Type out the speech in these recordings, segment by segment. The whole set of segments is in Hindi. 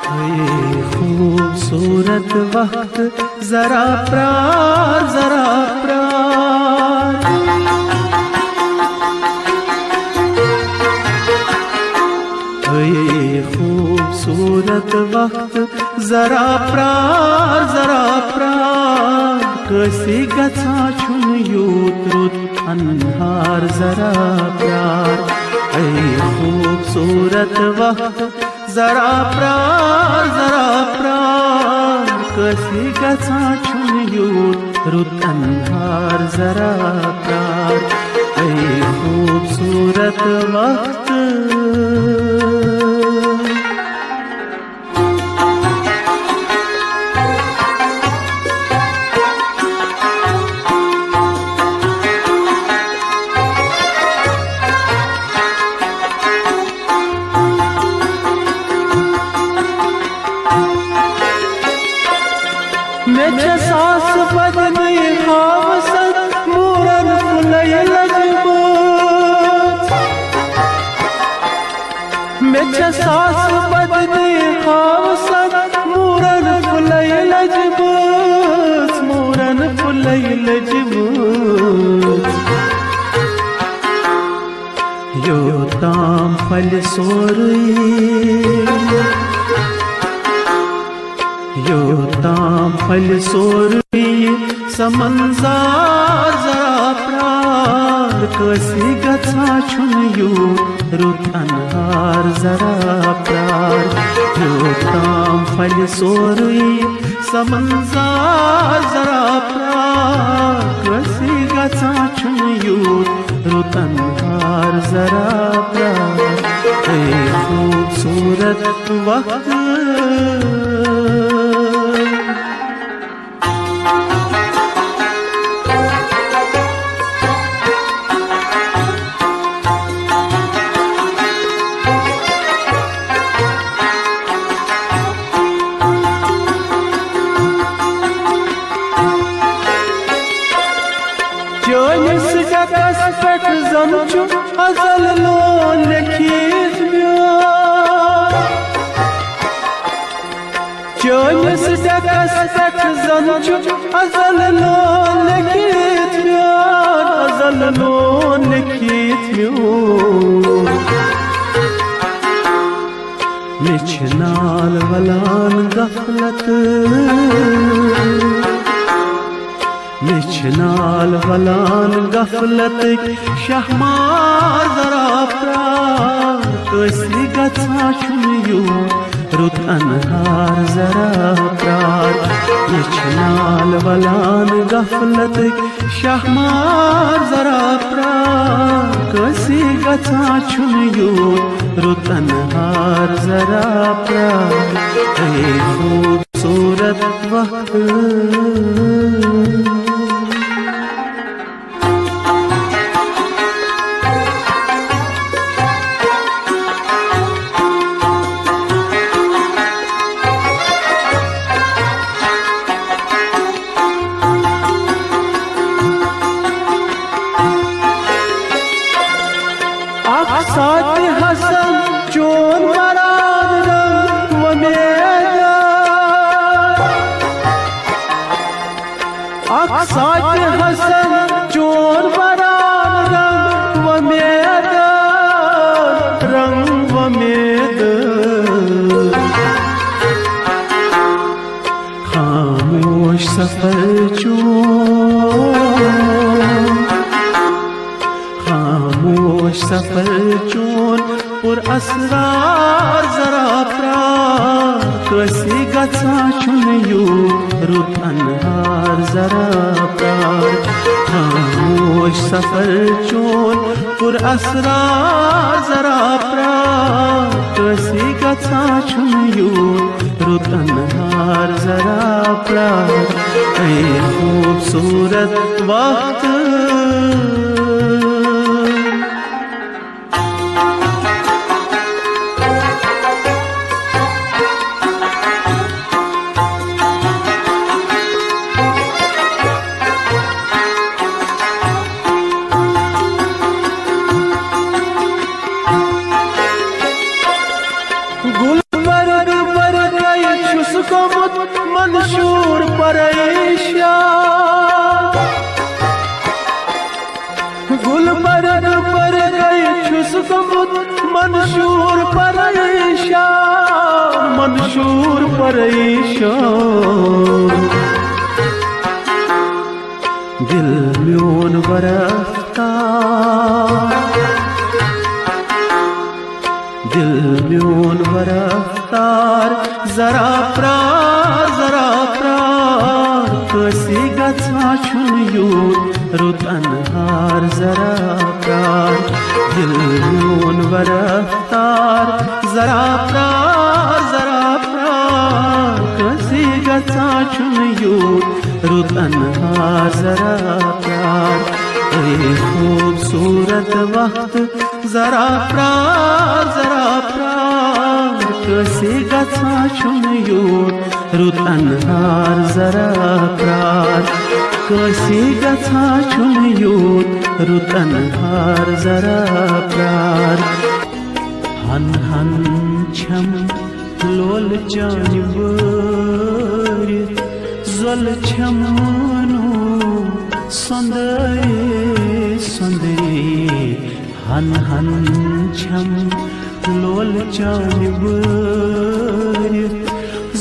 ये खूबसूरत वक्त जरा प्यार जरा प्यार। ये खूबसूरत वक्त जरा प्यार जरा प्यार। कसी गछा छुन यूत रुत अन्हार जरा प्यार। ये खूबसूरत वक्त जरा प्यार जरा प्यार। कसी गछा छुन यूत रुत अन्हार जरा प्यार। ये खूबसूरत वक्त मेरे सास बदनी हावसन मूरन फुलय लजबूत। मेरे सास बदनी हावसन मूरन फुलय लजबूत। मूरन फुलय लजबूत। यो ताम फल सोरी यो ताम फल सोरी समंजार जरा प्यार। कसी गछा छुन यूत रुत अन्हार जरा प्यार। यो ताम फल सोरी समंजार जरा प्यार। कसी गछा छुन यूत रुत अन्हार जरा प्यार। ये खूबसूरत वक्त चोनिस डकस पेट जमचु अजल लोन लिखित म्यार। चोनिस डकस पेट जमचु अजल लोन लिखित म्यार। अजल लोन लिखित म्यार। मिछनाल वलान गफलत मिछनाल वलान गफलत शहमार जरा प्यार। कसी गछा छुन यूत रुत अन्हार जरा प्यार। मिछनाल वलान गफलत शहमार जरा प्यार। कसी गछा छुन यूत रुत अन्हार जरा प्यार। ये खूबसूरत वक्त साथ हसन चोन मराद रंग व मेदा। साथ हसन चोन मराद रंग व मेदा। रंग व मेदा। खामोश सफर चोन खामोश सफर चोन पुर असरार जरा प्यार। कसी गछा छुन यूत रुत अन्हार जरा प्यार। खामोश सफर चोन पुर असरार जरा प्यार। कसी गछा छुन यूत रुत अन्हार जरा प्यार। ये खूबसूरत वक्त गुलबर्ग गोमुत मंशूर परेशान गुलबर्ग पर गई छुस गोमुत मंशूर परेशान मंशूर परेशान दिल म्योन वरफ्तार दिल म्योन वरफ्तार जरा प्रार कसी गछा छुन यूत रुत अनहार जरा प्रार दिल म्योन वरफ्तार जरा प्रार कसी गछा छुन यूत रुत अनहार जरा प्यार ए खूबसूरत वक्त जरा प्रार कसी गछा छुन यूत रुत अनहार जरा प्रार कसी गछा छुन यूत रुत अनहार जरा प्रार हन हन छम लोल जानवर जल छमनो संदरे हन हन छम लोल जानवर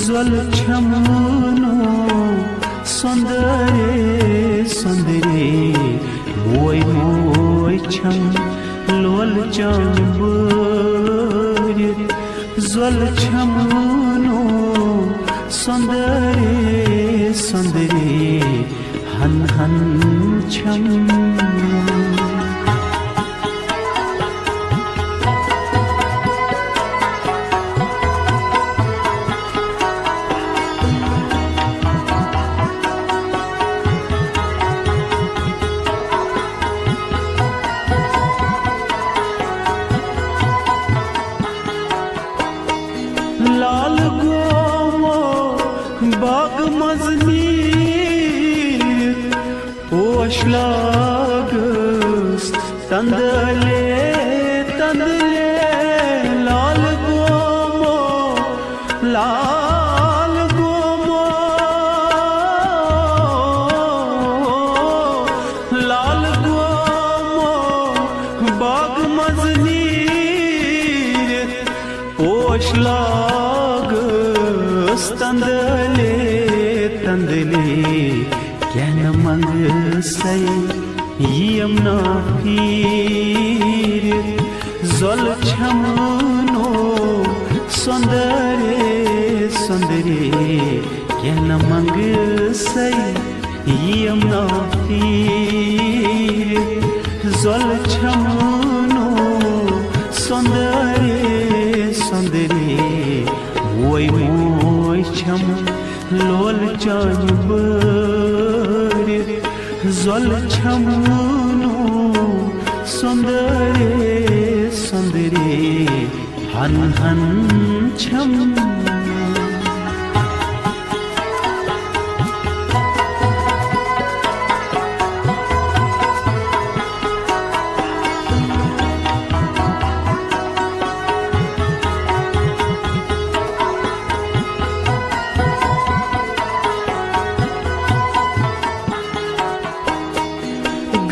जल छमनो संदरे मोय मोय छम लोल जानवर जल छमनो संदरे हन हन छम लाल गोमो बाग मजनी ओशलागस तंदले लाल गोमो बाग मजनी ओशलागस तंदले क्या न मंग सै यमना पीर जल छमनो संदरे क्या न मंग सै यमना पीर जल छमनो संदरे मोय मोय छम लोल जानवर जल छमनो संदरे हन हन छम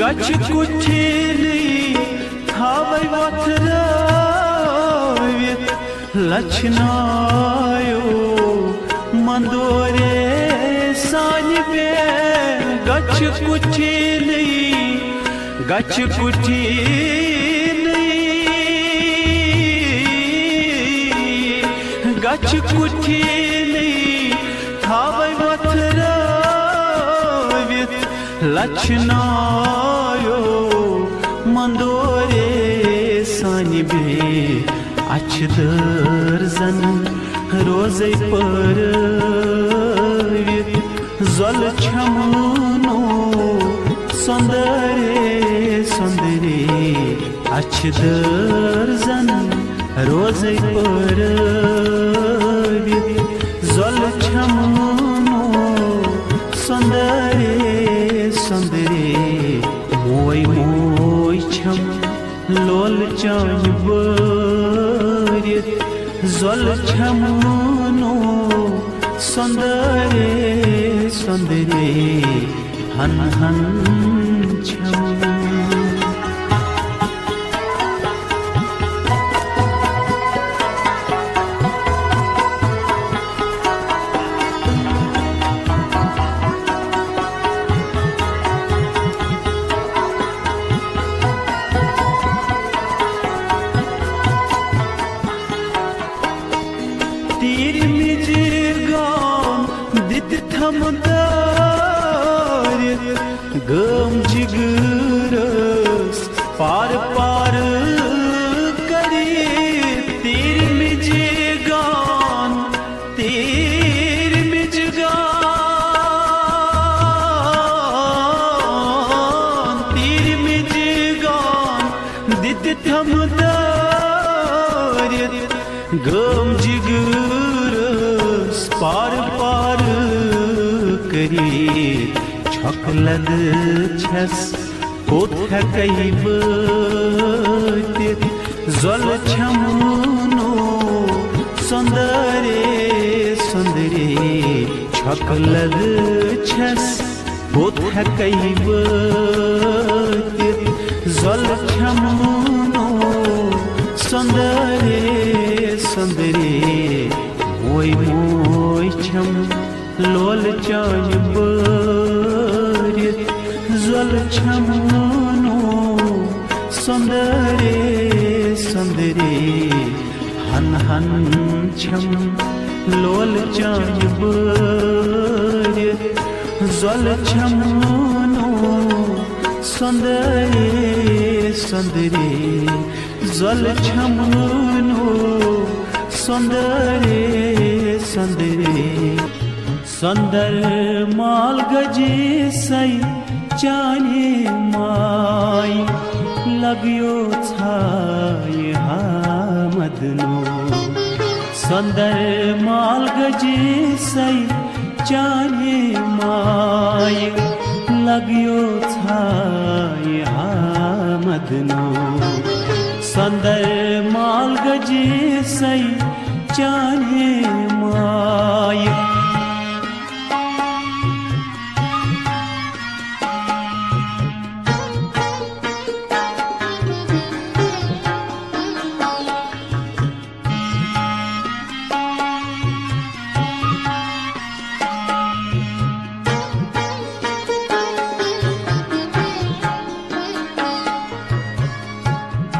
गच कुठिनी थावै वथरावित लछनायो मंदोरे सानिबे गच कुठिनी थावै वथरावित लछनायो मंदोरे सानिबे अच्छदर जन रोजे परवित जल छमनो संदरे अच्छदर जन रोजे परवित जल छमनो संदरे मोय मोय छम लोल जानवर जल छमनो सुंदरे सुंदरे हन हन छम गम जिगरस पार पार करी तीर मिजगान तीर मिजगान तीर मिजगान दित थमदार गम जिगरस पार पार करी छकलद छस कोथ कई बतित जल छमुनो सुंदरे सुंदरे छकलद छस कोथ कई बतित जल छमुनो सुंदरे सुंदरे मोय मोय छम लोल चाय जल छमुनो सुंदरे सुंदरे हन हन छम लोल चाय जल छमुनो सुंदरे सुंदरे जल छमुनो सुंदरे सुंदरे सुंदर माल गजे सई चाने माय लगियो छाय मदनो सुंदर माल गजे सई चाने माय लगियो छाय मदनो सुंदर माल गजे सई चाने माय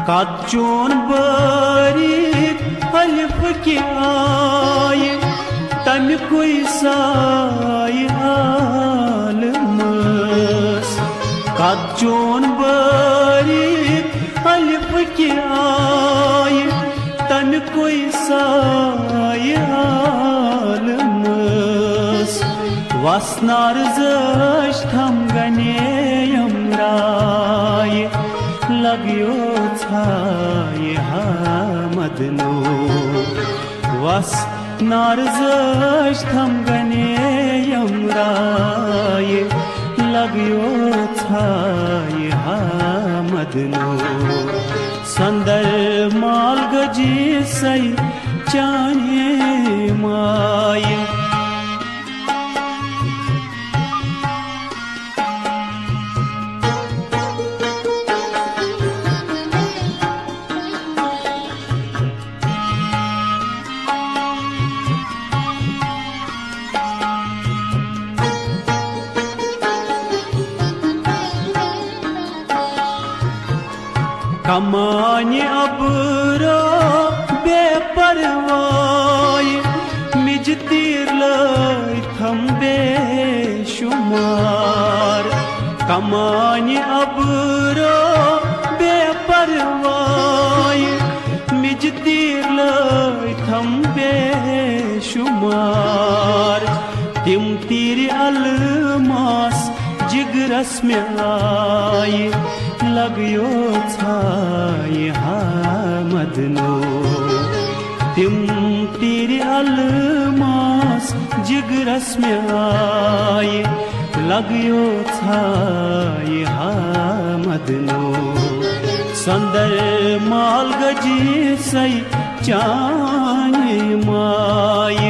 काचोन बरी हल्फ के आय तम कोई साय आलमस काचोन बरी हल्फ के आय तम कोई साय आलमस वासनार जश थम गनेयम राय लगियो छाय मदनो वस नारजश थम गनेयम राय लगियो छाय मदनो सुंदर माल गजी सई चाने माय कमाने अबरा बेपरवाय मिज तीर लाई थम बेशुमार कमाने अबरा बेपरवाय मिज तीर लाई थम बेशुमार तिम तीर अलमास जिगरस में आए लगियो छाय मदनो तिम तीर अलमास जिगरस में आए लगियो छाय मदनो सुंदर माल गजी सई चाने माय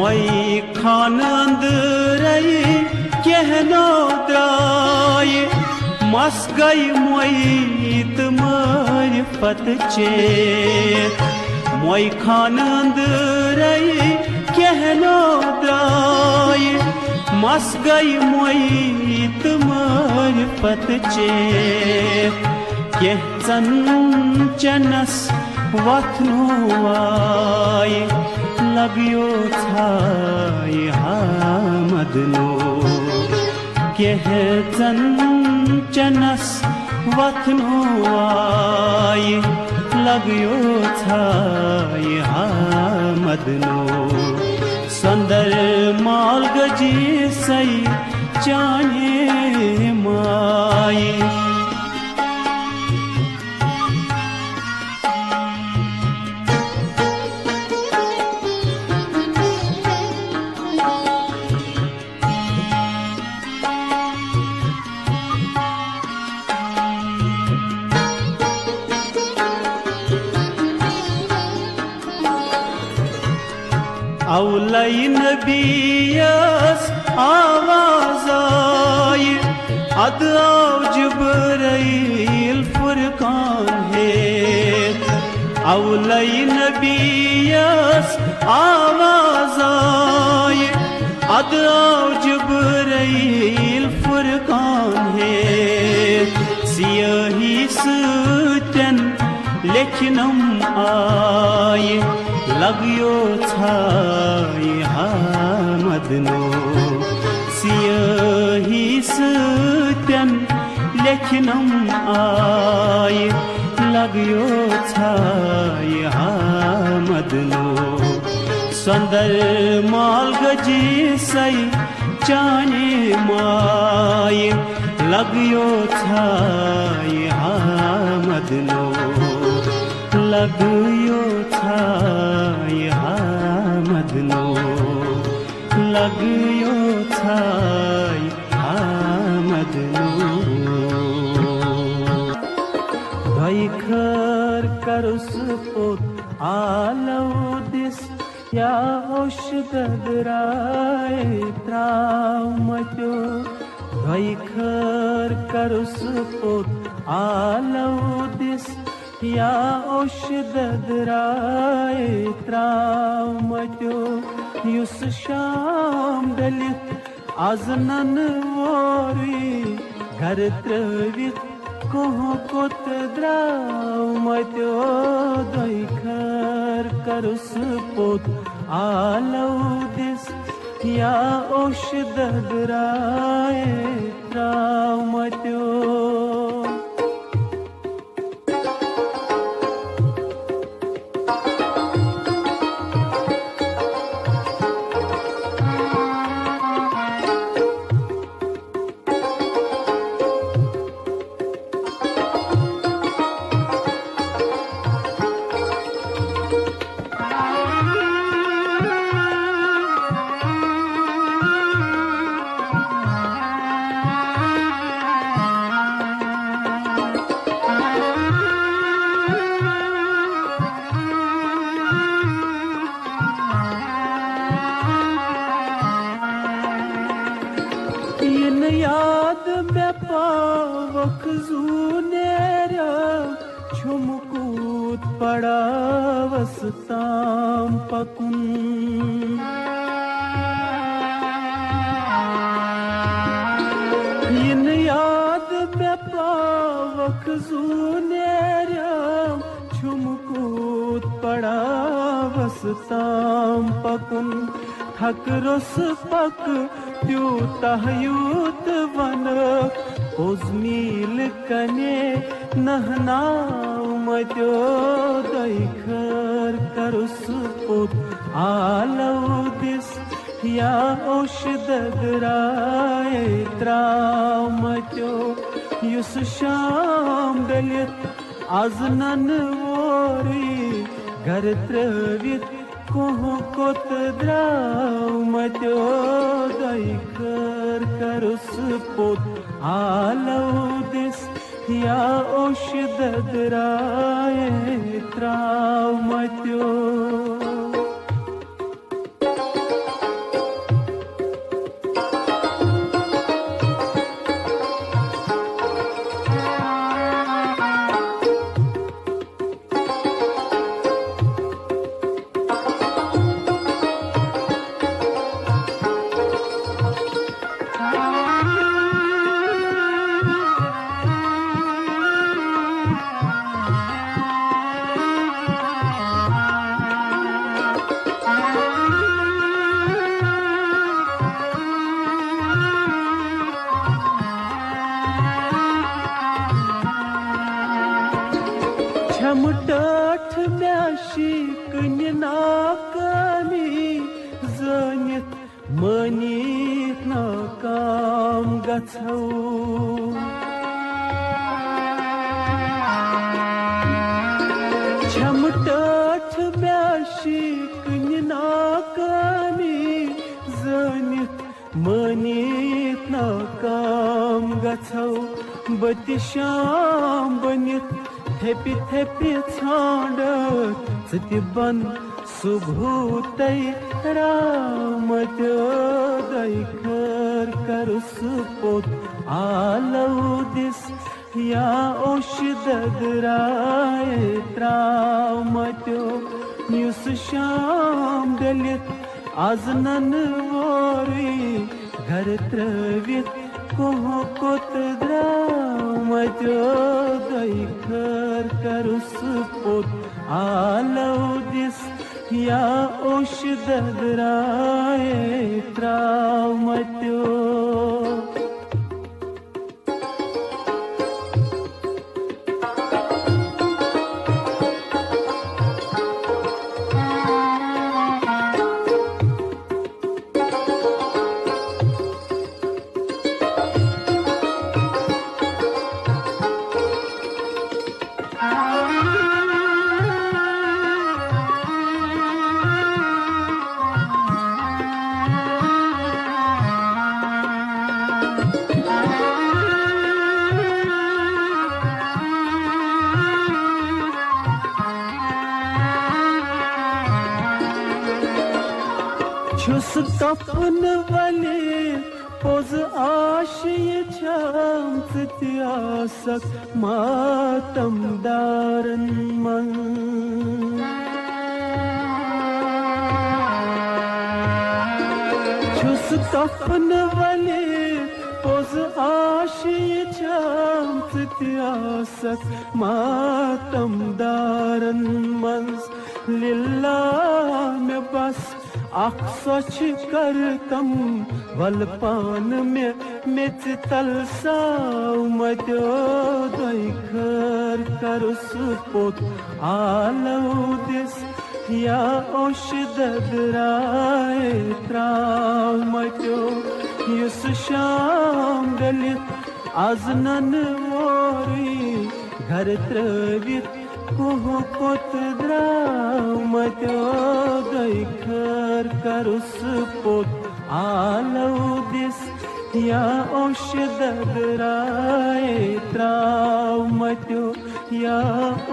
मोई खान अंदरई कहनो द्राय मस गई मोई तमर पत चेत मोई खान अंदरई कहनो द्राय मस गई मोई तमर पत चेत कह चनस वथनो आय लगियो छाय हामदनो कह चनस वथनो आय लगियो छाय हामदनो संदर माल गजी सई चाने माय औलई नबीयस आवाज़ आय अद आओ जिब्राइल फुरकान है औलई नबीयस आवाज़ आय अद आओ जिब्राइल फुरकान है सियाही सुतन लेखनम आय लगियो छाय हामदनो सियाही सुतन लेखनम आय लगियो छाय हामदनो संदर माल गजी सई चाने माय लगियो छाय हामदनो लगियो छाय हामदनो लगियो छाय हामदनो धैखर करुस पोत आलो दिस या औषधराय त्राव मचो धैखर करुस पोत आलो दिस या औषधराय त्राव मचो युस शाम डलित आजनन वोरी घर त्रवित कोह कोत द्राव मचो दैखर करुस पोत आलो दिस या औषधराय त्राव मचो याद में पावक जूनेरा छुमकूत पड़ा वसताम पकुन इन याद में पावक जूनेरा छुमकूत पड़ा वसताम पकुन थक रुस पक त्यूत वन उजमील कने नहनाव मचो दैखर करुस पुत आलो दिस या औषधराय त्राव मचो युस शाम डलित आजनन वोरी घर त्रवित कोह कोत द्राव मचो दैखर करुस पुत आलो दिस या औषधराय त्राव मचो छम टठ म्याशी कन नाकामी ज़ानित मानित नाकाम गछो छम टठ म्याशी कन नाकामी ज़ानित मानित नाकाम गछो बति शाम बनित थेपि थेपि छांडत सति बन सुभूतै रामत दैखर करुस पोत आलौदिस या ओश ददराय त्रामत्यो युस शाम डलित आजनन वोरी घर त्रवित कोह कोत द्रामत्यो दैखर करुस पोत आलौदिस या ओश ददराय त्रामत्यो छुस तपन वाले पोज आशिय छाम सत्यासक मातम दारन मन छुस तपन वाले पोज आशिय छाम सत्यासक मातम दारन मन लिल्ला में बस आख सोच कर तम वलपान में मिच तलसाव मत्यो दैखर करुस पोत आलौदिस या ओश ददराय त्राव मत्यो युस शाम डलित आजनन वोरी घर त्रवित कोह कोत द्रामत्यो दैखर करुस पोत आलौदिस या ओश ददराय त्रामत्यो या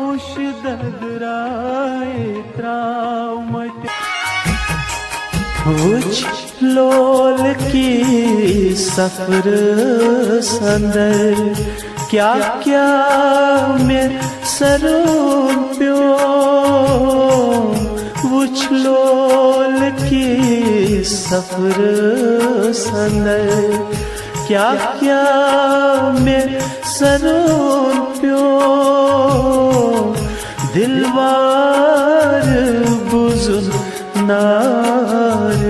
ओश ददराय त्रामत्यो वुच लोल की सफर संदर क्या क्या में सरों प्यो वुच लोल की सफर संदर क्या क्या में सरों प्यो दिलवार बुजुन नार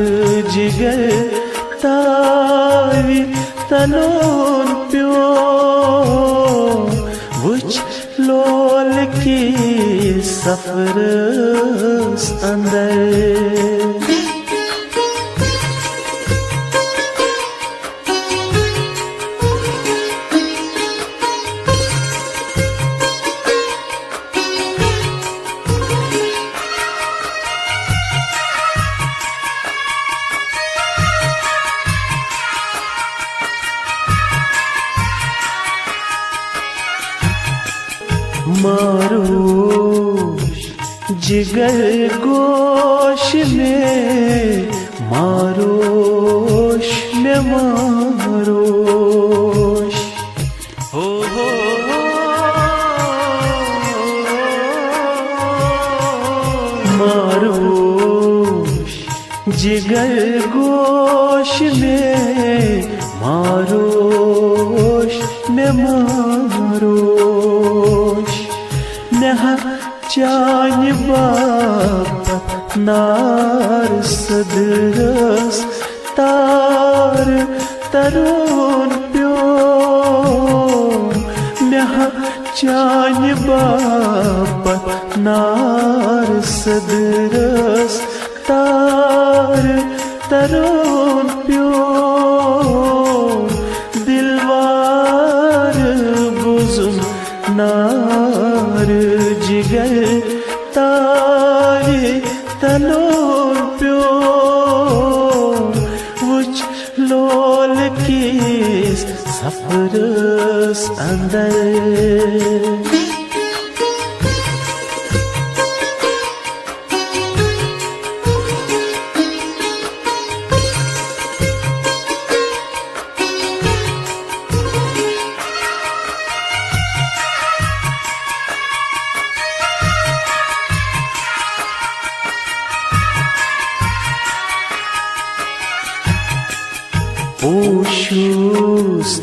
जिगर तावी तलोन प्यो वुच लोल की सफर अंदर मारो जिगर गोश में मारोश में मारोश हो मारोश जिगर गोश में मारोश में मारोश नहा चान बाप नार सदरस तार तरुण प्यो नहा चान्य बापत नार सदरस तार तरोन प्यो दिलवार बुजुम नार जिगर तारे तलोन प्यो वुच लोल किस सफरस अंदर Pūšus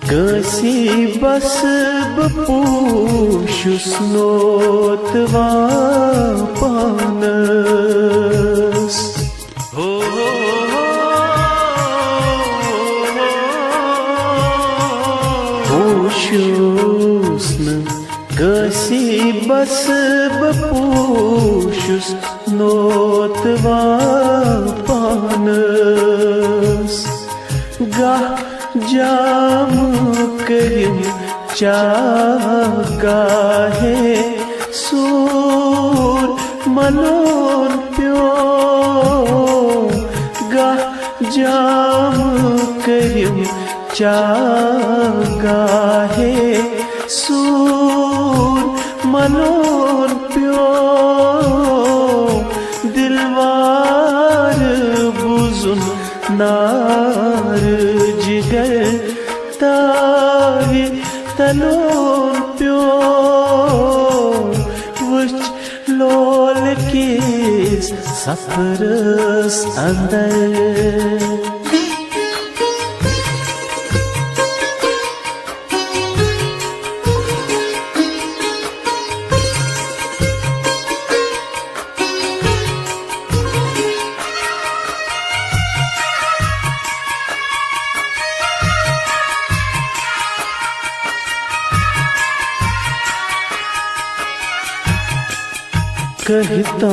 kasi bas bapūšus notvā panas. Pūšus kasi bas bapūšus notvā panas. Gah jam karim chagahe sur malon pyo gah jam karim chagahe sur malon pyo dilwar buzun नार जिगर तारे तलोन प्यो वुच लोल किस सफरस अंदर कहता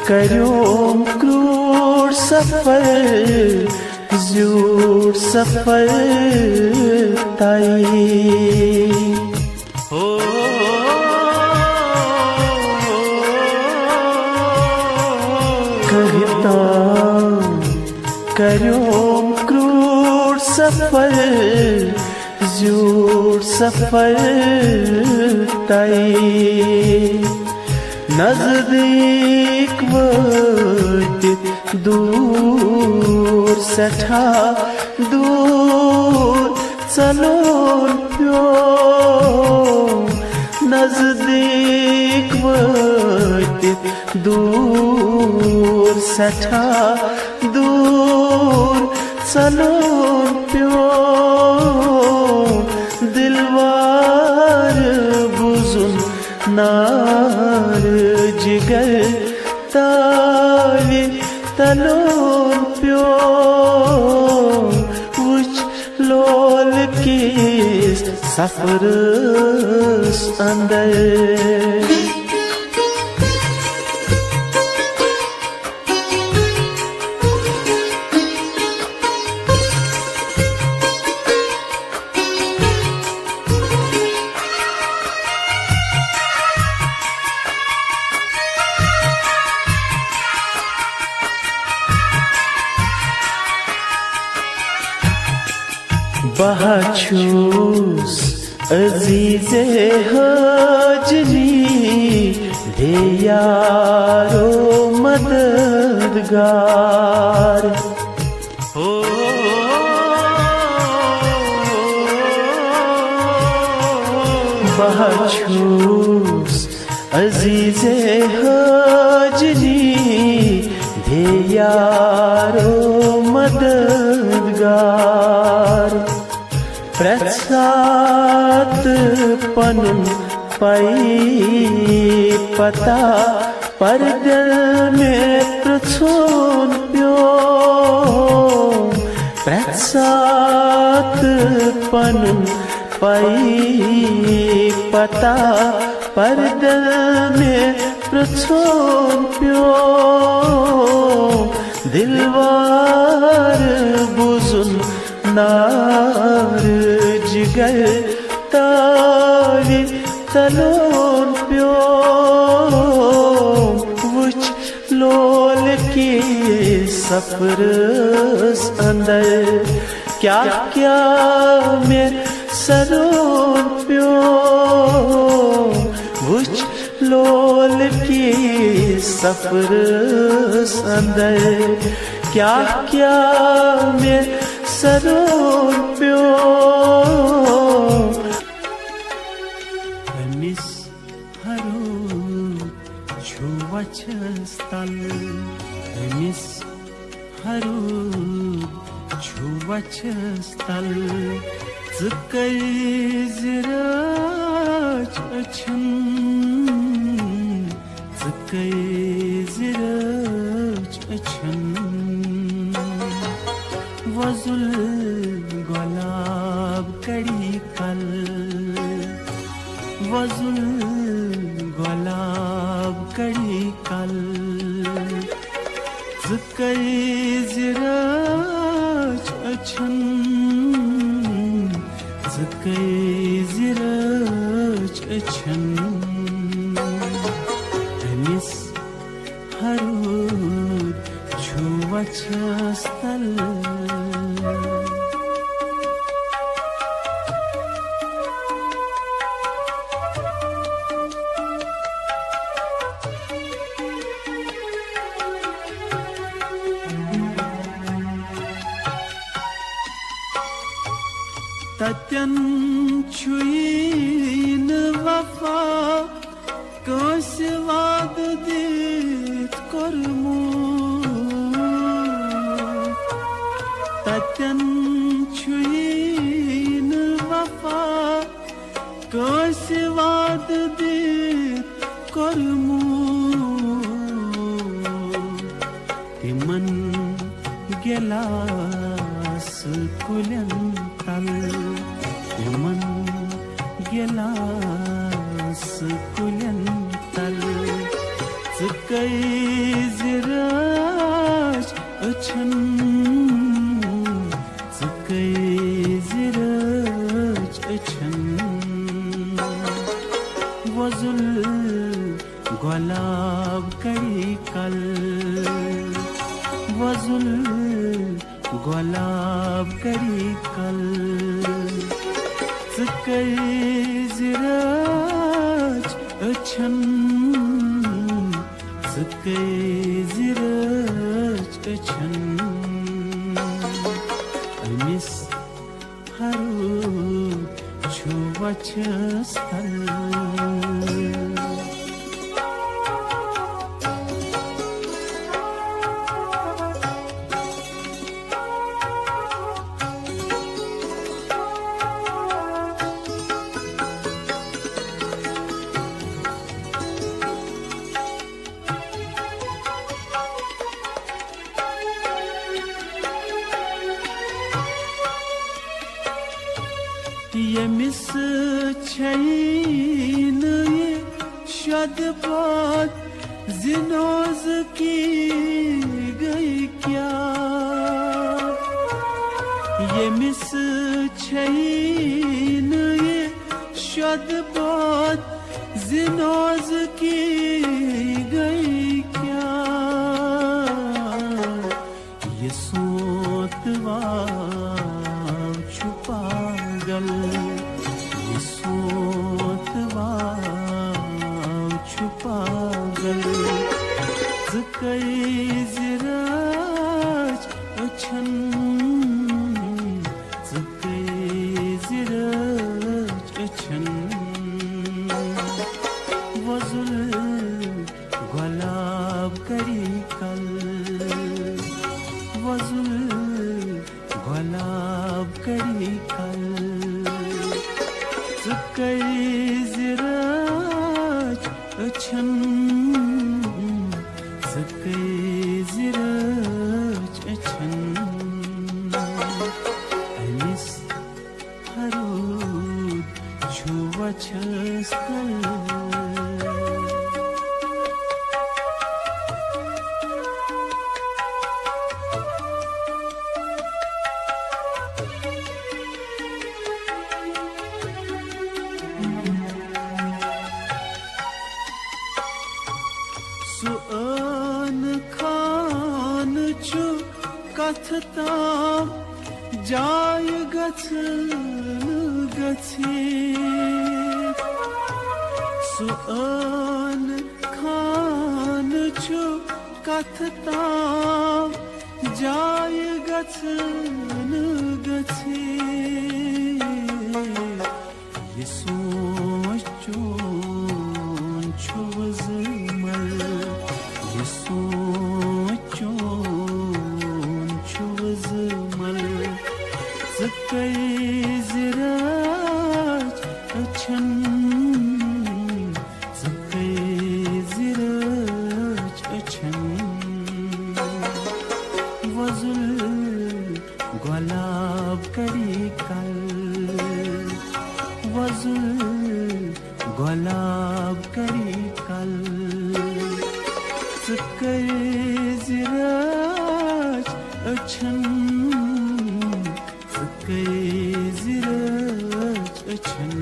करोम क्रूर सफर ज़ूर सफर ताई कहता करोम क्रूर सफर ज़ूर सफर ताई नज़दीक वक़्त दूर सठा दूर चलोन प्यो नज़दीक वक़्त दूर सठा दूर चलोन प्यो दिलवार बुजुन नार जिगर तारे तलोन प्यो वुच लोल किस सफरस अंदर बहाचूस अजीज़े हजनी दे यारो मददगार बहाचूस अजीज़े हजनी दे यारो मददगार प्रसाद पनुन पाई पता परदल में प्रछोन प्यो प्रसाद पनुन पाई पता पर दिल में प्रछोन प्यो दिलवार बुजुन नार जिगर तावी तलोन प्यो वुच लोल की सफरस अंदर क्या क्या में सरोन प्यो वुच लोल की सफरस अंदर क्या क्या में सरोन प्यो अमिस हरो छुवचस तल अमिस हरो छुवचस तल ज़कै ज़िराज अछन ज़कै ज़िराज अछन वज़ुल गुलाब कड़ी कल वज़ुल गुलाब कड़ी कल ज़कै ज़िराज अछन ज़कै ज़िराज अछन अमिस हरूद छुवचस तल तत्यन छुईन वफा कस वाद दित करमु तत्यन छुईन वफा कस वाद दित करमु तिमन गेलास कुलन तल तिमन गेलास कुलन तल ज़कै ज़िराज अछन ज़कै ज़िराज अछन वज़ुल गुलाब कड़ी कल वज़ुल गुलाब कड़ी कल ज़कै ज़िराज अछन ज़कै ज़िराज अछन अमिस हरो छुवचस तल यमिस छैन ये शद बात जिनोज की गई क्या यमिस छैन ये शद बात जिनोज की गई क्या ये सोतवा छुपा गल ये सोतवा छुपा गल ज़कै ज़िराज अछन ज़कै ज़िराज अछन वज़ुल गुलाब कड़ी कल वज़ुल गुलाब कड़ी कल ज़कै ज़िराज अछन ज़कै ज़िराज अछन अमिस हरो वछस सुआन खान छु कथता जाय गछन गछि सुआन खान छु कथता जाय गछन गछि ये सोचोन छु वजमल ये सोचोन छु वजमल Zıkkay ziraç açan Zıkkay ziraç açan Vazul gulab kari kal Vazul gulab kari kal Zıkkay ziraç açan Ziraj achan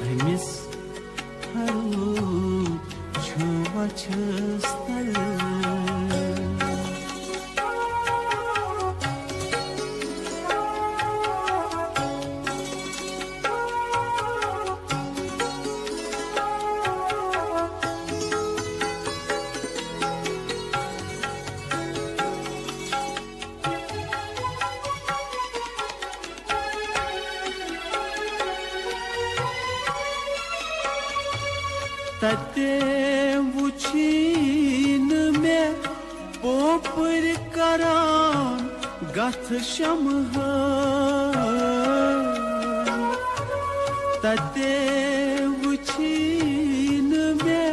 I miss haru chhuva chastal Tate vuchin me popur karan gath shamha Tate vuchin me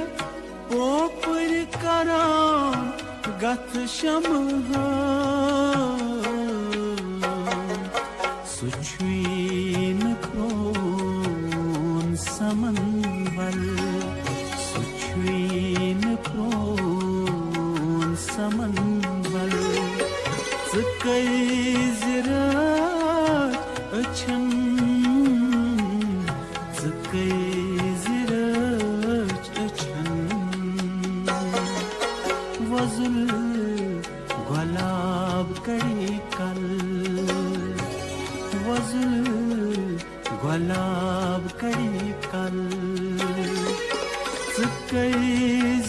popur karan gath shamha Suchuin kron samanval Suchuin kron samanval Zıkkay ziraç açan Zıkkay ziraç açan Vazul gulab kari kal Vazul gulab kari kal Zıkkay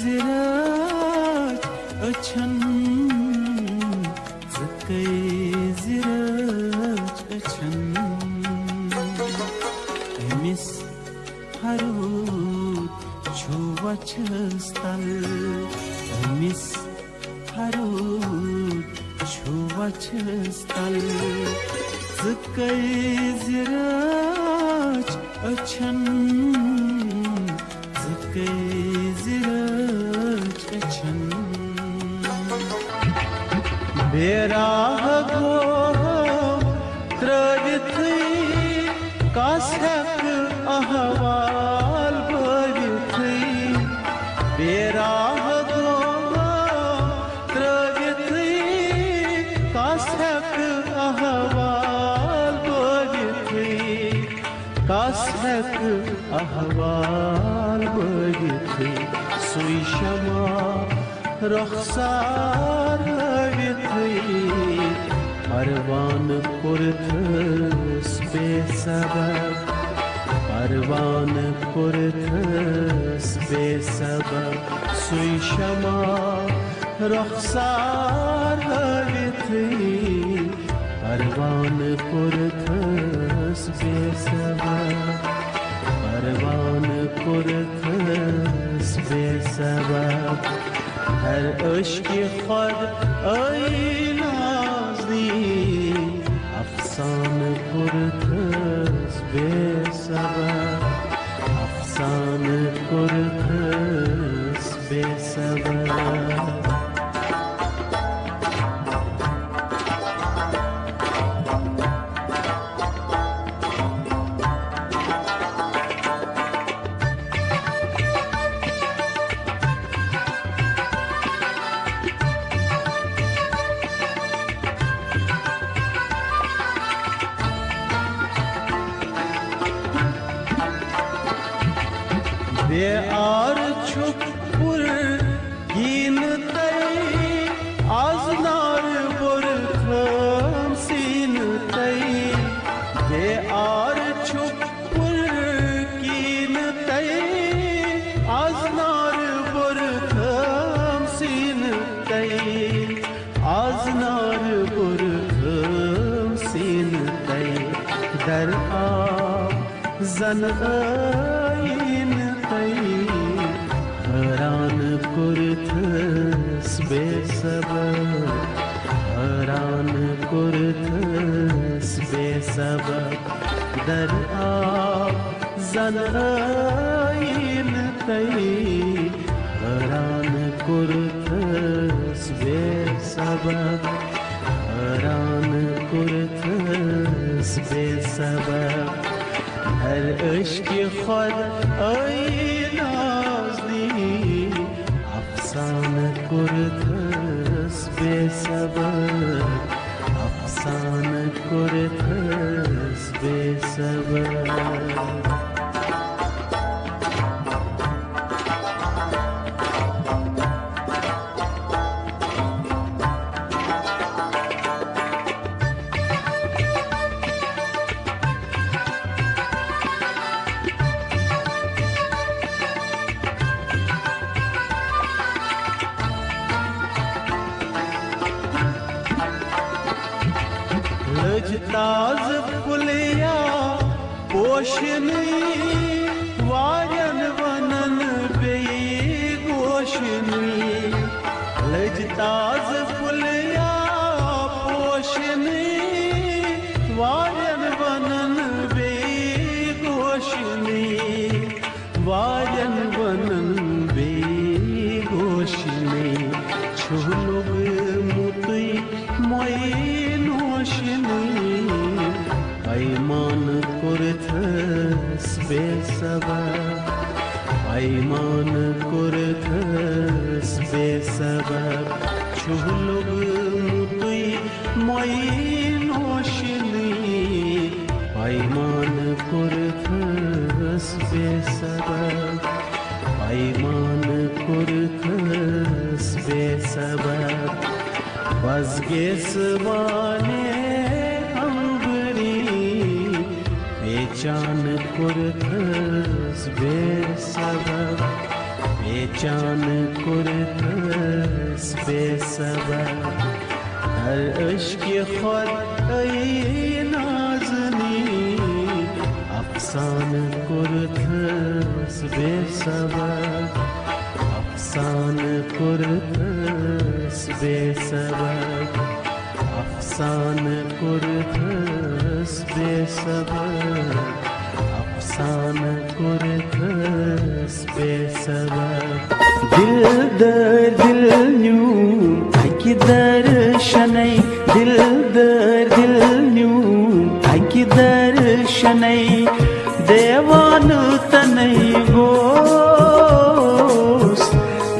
ziraç açan Zıkkay ziraç açan Emis harut çuva çıstal Emis harut çuva çıstal Zıkkay ziraç açan Zıkkay ziraç açan Berah goham tragithi Kashak ahval bhavithi Berah goham tragithi Kashak ahval bhavithi Kashak ahval bhavithi Sui shama rukhsar havithi Arvan kurths besabab Arvan kurths besabab Sui shama rukhsar havithi Arvan kurths besabab Arvan kurths besabab Her aşk-ı khad ay nazli Afsan kurths besabab Afsan kurths besabab Bear çupur yin tay aznar bortham sin tay Bear çupur yin tay aznar bortham sin tay aznar bortham sin tay dar ab zan ayin tay Haran kurthas besabab Haran kurthas besabab Dar ab zan ayin tay Haran kurthas besabab Haran kurthas besabab Her aşk-ı khud ay nazni Afsane kurthas besabab Afsane kurthas besabab Lajtaz pulya poshni Vajan vanan bei goshni Lajtaz pulya poshni Vajan vanan bei goshni Vajan vanan bei goshni Chulog mutui moi Ayman kurthas besabab Ayman kurthas besabab Chuhlug mutui moi noshni Ayman kurthas besabab Ayman kurthas besabab Vazgesvane Pehchan kurthas besabab Pehchan kurthas besabab Har aşk-ı khud ay nazni Afsane kurthas besabab Afsane kurthas besabab Afsane kurthas besabab Afsane kurthas besabab Dil dar dil nyu Aki darshanay Dil dar dil nyu Aki darshanay Devan tanay gos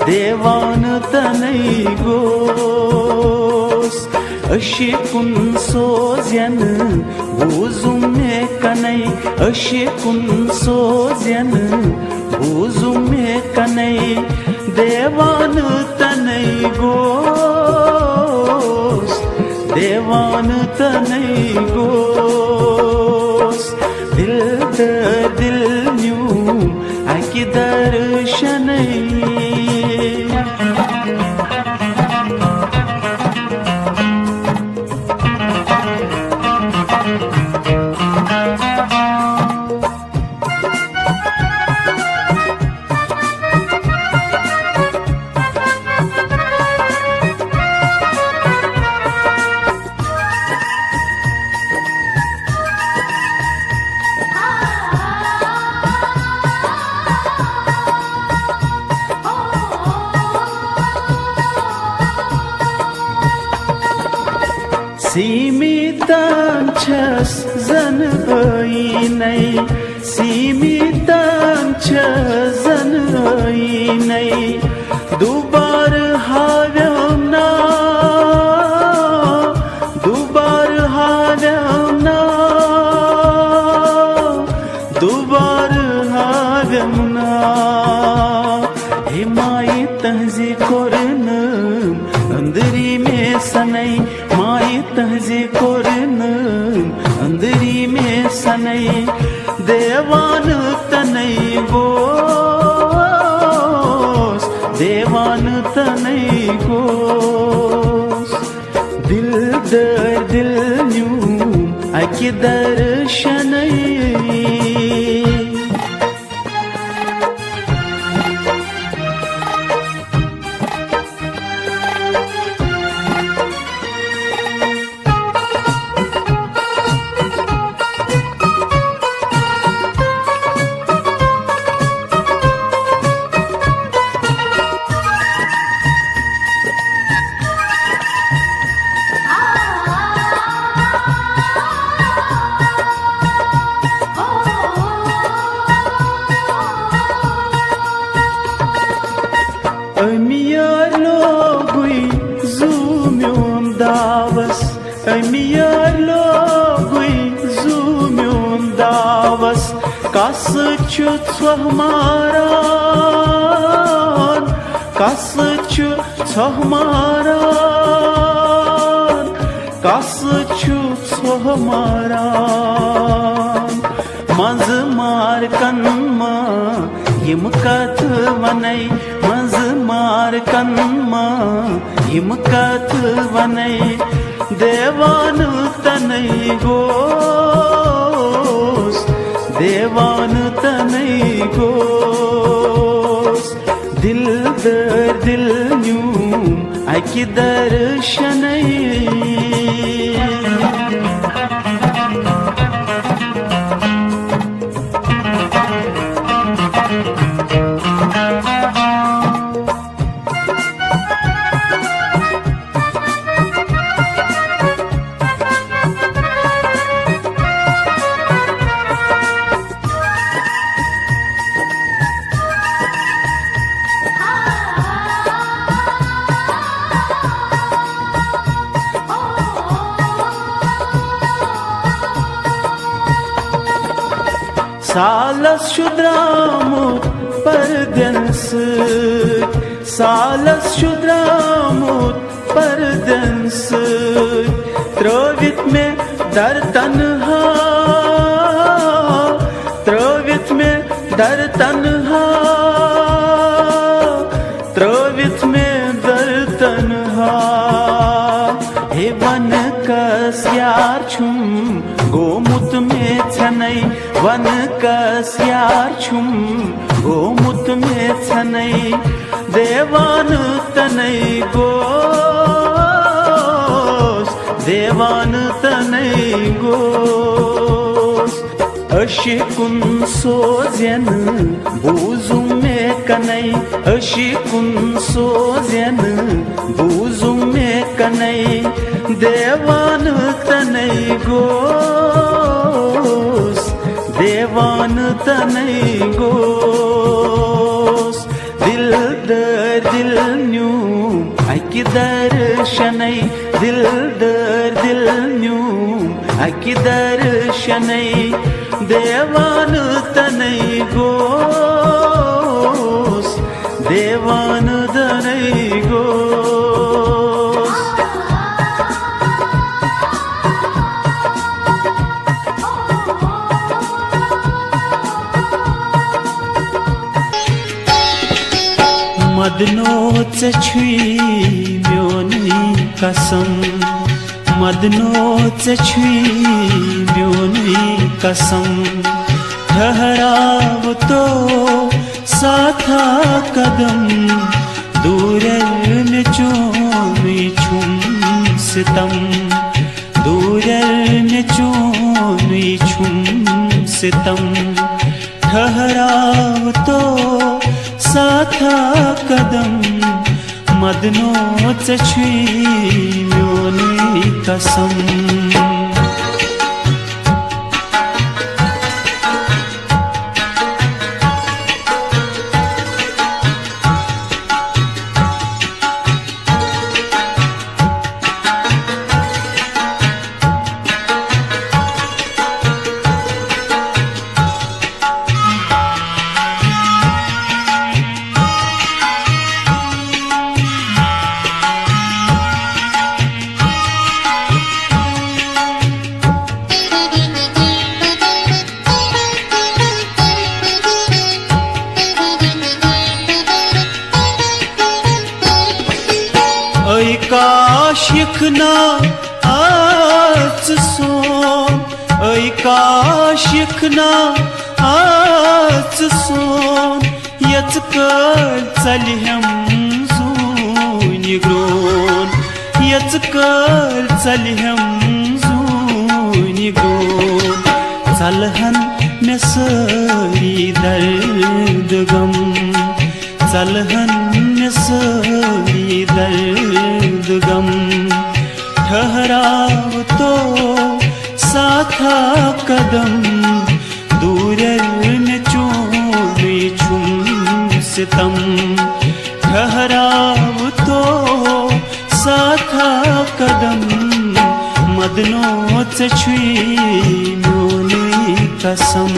Devan tanay gos Aşıkun sozyan buzume kanay Aşıkun sozyan buzume kanay Devan tanay gos Devan tanay gos Dil dar dil nyu Aki darshanay Simitan chas zan ainai Simitan chas zan ainai Dubar havamna Dubar havamna Dubar havamna तनै देवान तनै गोस देवान तनै गोस दिल दर दिल न्यूम अकि दर्शनै Ömiyar logui zumyum davas Ömiyar logui zumyum davas Kasçu tsahmaran Kasçu tsahmaran Kasçu tsahmaran Mazmar kanma yim kat vanai Mazmar kanma yim kat vanai Devan tanai gos Devan tanai gos Dil dar dil nyum aki darshanai Salas şudramut perdens Salas şudramut perdens Trovit me dar tanha Trovit me dar tanha Trovit me dar tanha He van kas yar chum Gomut me thanai Van kas yar chum Gomut me thanai Devan tanai gos Devan tanai gos Aşikun sozyen buzum me kanai Aşikun sozyen buzum me kanai Devan tanai gos Devan tanai gos Dil dar dil nyum aki darshanai Dil dar dil nyum aki darshanai Devan tanai gos Devan tanai gos Madno chui myoni kasam Madno chui myoni kasam Thahrav to satha kadam Durar choni chum sitam Durar choni chum sitam Thahrav to satha kadam Madno chui myoni kasam ना आज सोन यच कल चलहम जून ग्रोन यच कल चलहम जून ग्रोन चलहन मे सारी दर्द गम चलहन मे सारी दर्द गम ठहराव तो साथा कदम दूर न चूमे छुम सितम ठहराव तो साथा कदम मदनो छुई मोनी कसम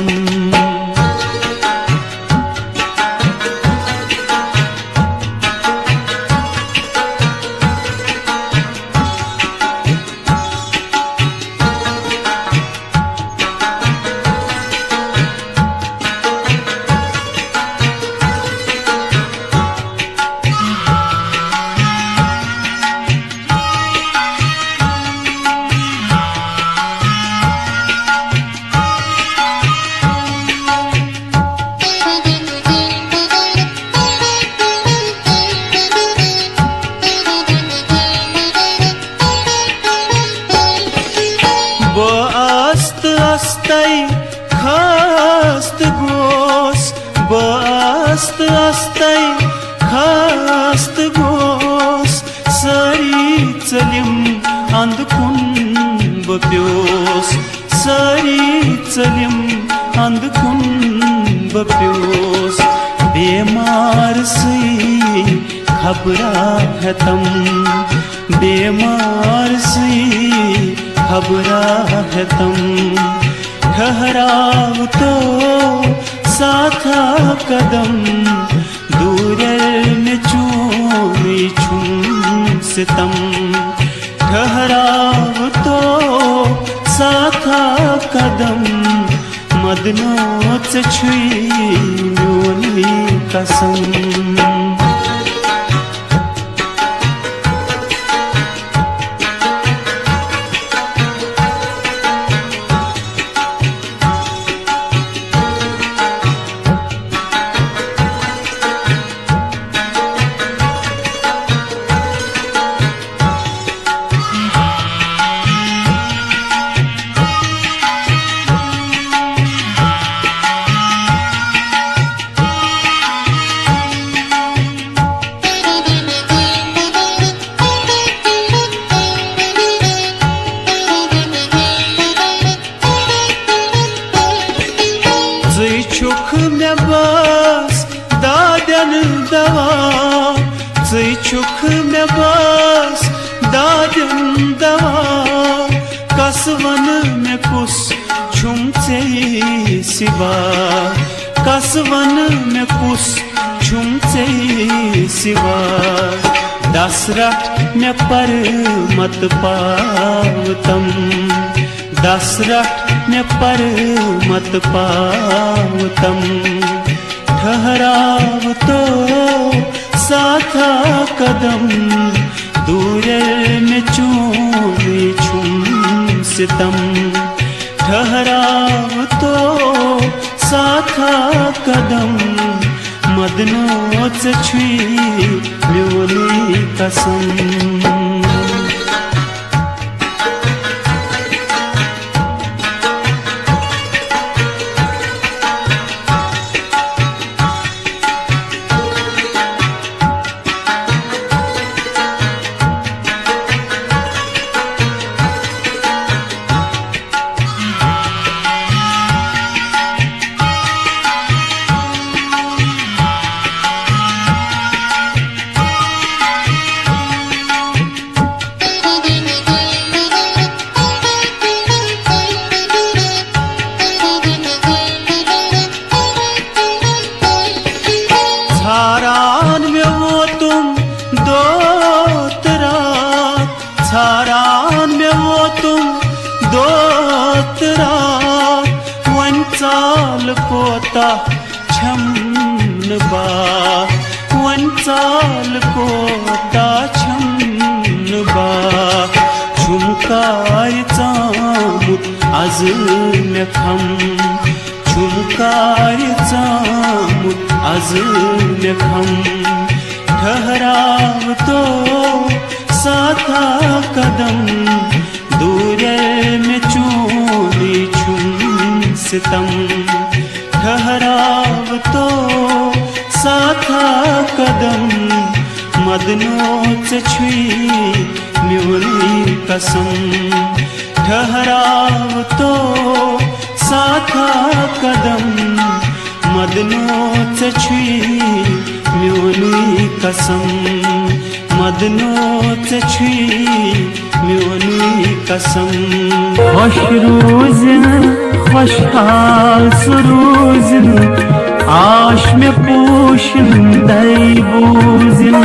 खास्त गोस बस्त अस्tai खास्त गोस सारी चलिम अंधकुन बप्योस सारी चलिम अंधकुन बप्योस बेमार से खबरा है तम बेमार से खबरा है तम ठहराव तो साथा कदम दूर न चूमे छुम सितम ठहराव तो साथा कदम मदनो छुई मोनी कसम बस दादन दवा छुख मे बस दादन दवा कसवन में कुछ छुम से सिवा कसवन में कुछ छुम से सिवा दसरठ में पर मत पावतम दसरठ में पर मत पावतम ठहराव तो साथा कदम दूर न चूमे छुम सितम ठहराव तो साथा कदम मदनो छुई मोनी कसम छारान में वो तुम दो रात छारान में वो तुम दो रात वन चाल कोता छमन बा वन चाल कोता छमन बा झुमकार चामुत आज में खम कर चामुत आज मे खम ठहराव तो साथा कदम दूर में चूनी छुम सितम ठहराव तो साथा कदम मदनोच छुई म्योनी कसम ठहराव तो साथा कदम मदनोच छुई म्योनी कसम मदनोच छुई म्योनी कसम खुश रोज़न खुशहाल सुरोज़न आश में पोशिंदे बोज़न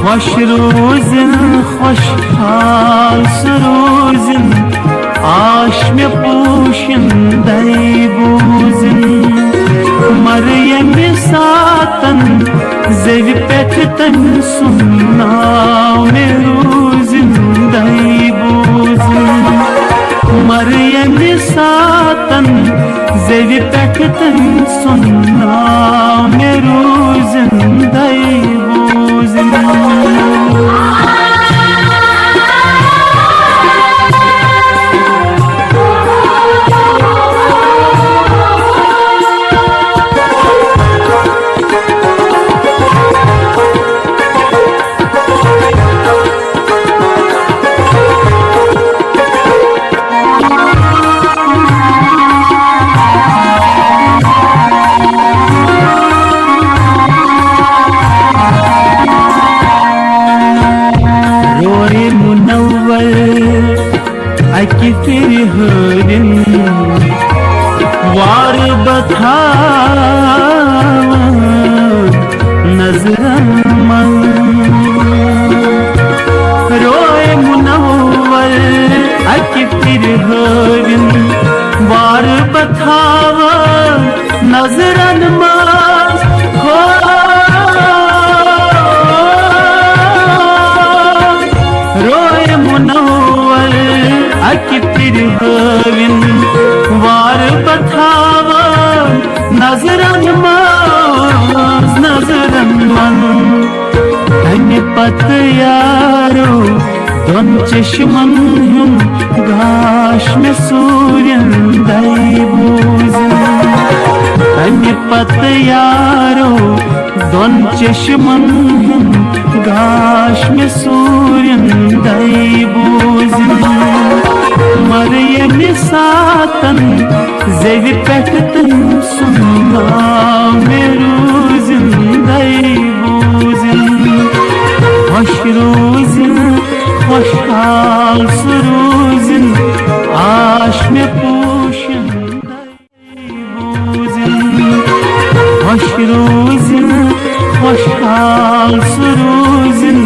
खुश रोज़न खुशहाल सुरोज़न आश में पोशिंदे बोज़न मरियम सातन ज़ेव पेठ तन सुन्नाव में रोज़िंदे बोज़न मरियम सातन ज़ेव पेठ तन सुन्नाव में रोज़िंदे बोज़न अकी फिर हरिन वार बथाव नजरन मन रोए मुनव्वर अकी फिर हरिन वार बथाव नजरन मन हो रोए मुनव्वर अकी फिर हविन वार बथाव नजरन मन तनि पत यारो दोन चश्मन हुन गाश में सूर्यन दई बोझन तनि पत यारो दोन चश्मन हुन गाश में सूर्यन दई बोझन मरियम सातन ज़ेव पेठ तन सुन्नाव में रोज़िंदे बोज़न खुश रोज़न खुशहाल सुरोज़न आश में पोशिंदे बोज़न खुश रोज़न खुशहाल सुरोज़न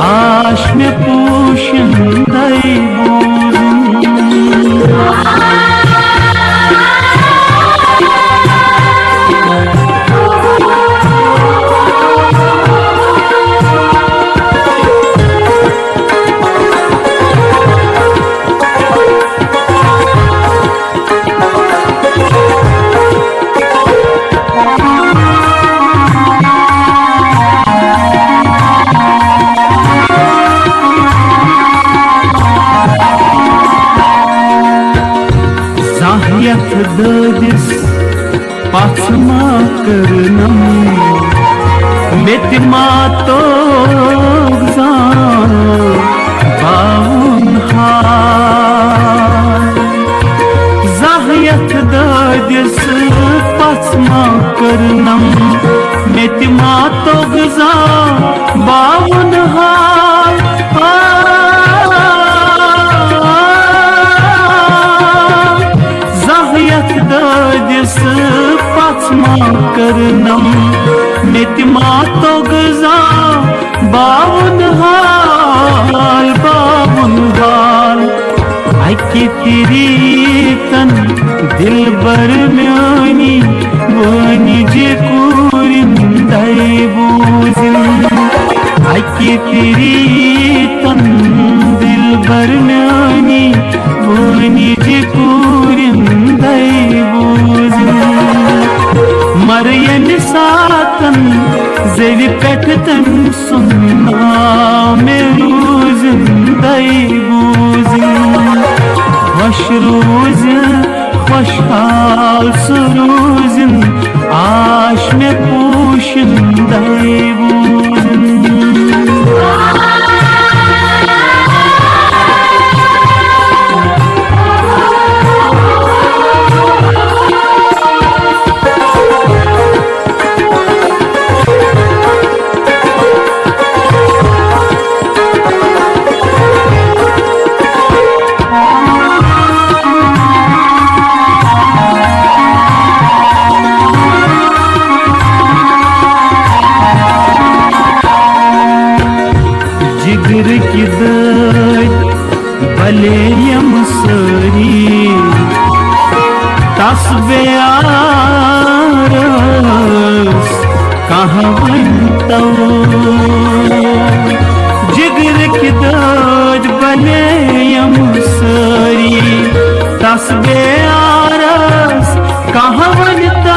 आश में पोशिंदे बोज़न ददिस पाछमा करनम मेतिमा तो बावन हार जाहियत ददिस पाछमा करनम मेतिमा तो बावन हार ददिस पाछमा करनम मेतिमा तो बावन हाल अकी तिरीतन दिल बर म्योनी वनी जे कूरिंदे बोझन अकी तिरीतन दिल बर म्योनी वनी जे कूरिंदे बोझन तन सुनना मेरू जिंदगी बूजिन खुश रोजिन खुशहाल सरोजिन आश में पोशन बूजिन जिगर की दर्द भले यम सरी तस बेआरस कहाँ बनता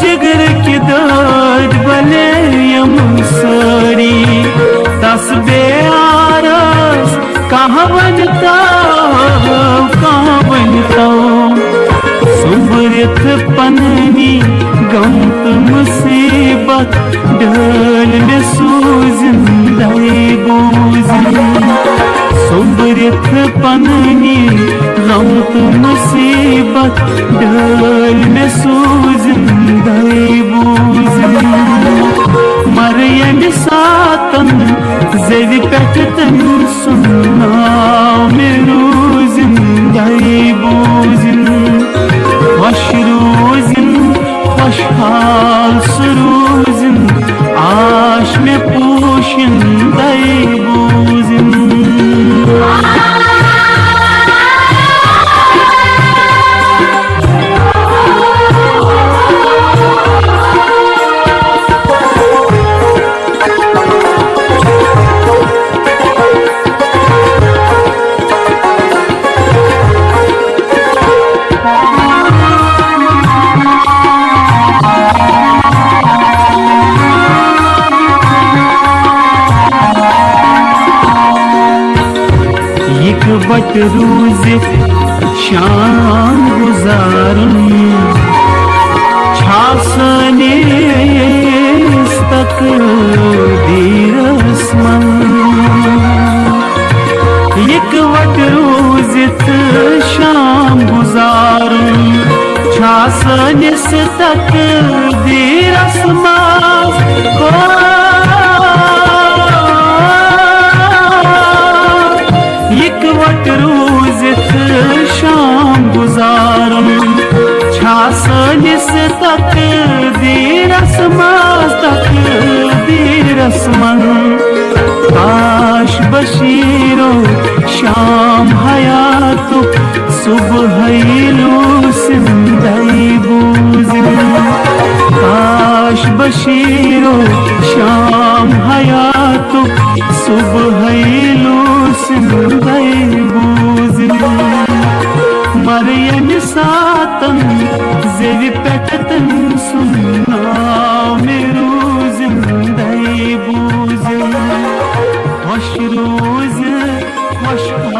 जिगर की दर्द भले यम सरी तस बेआरस कहाँ बनता कहाँ बनता सुबरत पननी गमत मुसीबत ढल में सूजिंदगी बूजिन सुबरत पननी गमत मुसीबत ढल में सूजिंदगी बूजिन मरियम सातन ज़ेवी पैठतन सुनना मेरू जिंदगी बूजिन खुश रोजिन खुशहाल सरोजिन आश में पोशन बूजिन बट रोज शाम गुजारन छासने तक दीरस्मन एक वट रोज शाम गुजारन छासने तक दीरस्मन वट रोज शाम गुजारन छासनिस तक दीरस्मन काश बशीरो शाम हयातो सुबह सिंदगी बूजिन काश बशीरो शाम हयातो सुबह सिंदगी बूजिन मरियम सातन ज़ेवी पैठतन सुनना मेरू जिंदगी बूजिन खुश रोज खुश